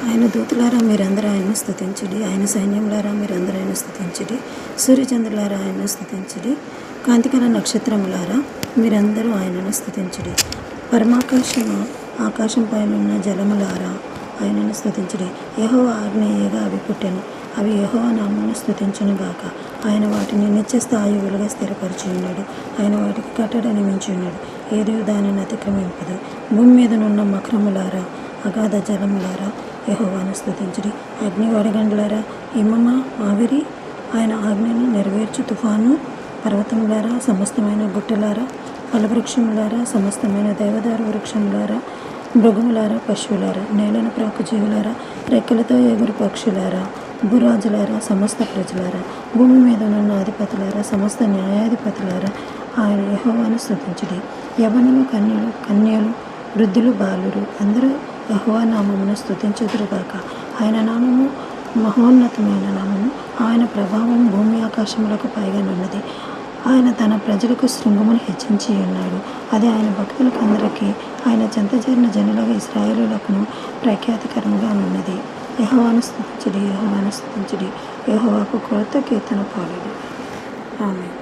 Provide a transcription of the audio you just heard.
ఆయన దూతలారా మీరందరూ ఆయన్ను స్తుతించుడి. ఆయన సైన్యములారా మీరందరూ ఆయన్ను స్తుతించుడి. సూర్యచంద్రులారా ఆయన్ను స్తుతించుడి. కాంతికల నక్షత్రములారా మీరందరూ ఆయనను స్తుతించుడి. ఆకాశం పైనున్న జలములారా ఆయనను స్తుతించుడి. యెహోవా ఆజ్ఞ అవి పుట్టెను. అవి యెహోవా నామమును స్తుతించునుగాక. ఆయన వాటిని నిత్యస్థాయువులుగా స్థిరపరిచి ఉన్నాడు. ఆయన వాటికి కట్టడ నియమించి ఉన్నాడు. ఏది దానిని అతిక్రమింపదు. భూమి మీదనున్న మకరములారా అగాధ జలములారా యెహోవాను స్తుతించుడి. అగ్ని వడగండ్లారా హిమమ ఆవిరి ఆయన ఆజ్ఞను నెరవేర్చు తుఫాను, పర్వతములారా సమస్తమైన గుట్టలారా, ఫలవృక్షములారా సమస్తమైన దేవదారు వృక్షములారా, మృగములారా పశువులారా, నేలను ప్రాకు జీవులారా, రెక్కలతో ఎగురు పక్షులారా, భూరాజులారా సమస్త ప్రజలారా, భూమి మీద ఉన్న అధిపతులారా సమస్త న్యాయాధిపతులారా ఆయన యెహోవాను స్తుతించుడి. యవ్వనులు కన్యలు వృద్ధులు బాలురు అందరూ యెహోవా నామమును స్తుతించుదురుగాక. ఆయన నామము మహోన్నతమైన నామము. ఆయన ప్రభావం భూమి ఆకాశములకు పైగానున్నది. ఆయన తన ప్రజలకు శృంగమును హెచ్చించి ఉన్నాడు. అది ఆయన భక్తులకు అందరికీ ఆయన చెంత చేరిన జనులకు ఇశ్రాయేలులకును ప్రఖ్యాతికరముగా ఉన్నది. యెహోవాను స్తుతించుడి, యెహోవాను స్తుతించుడి, యెహోవాకు క్రొత్త కీర్తన పాడుడి. ఆమేన్.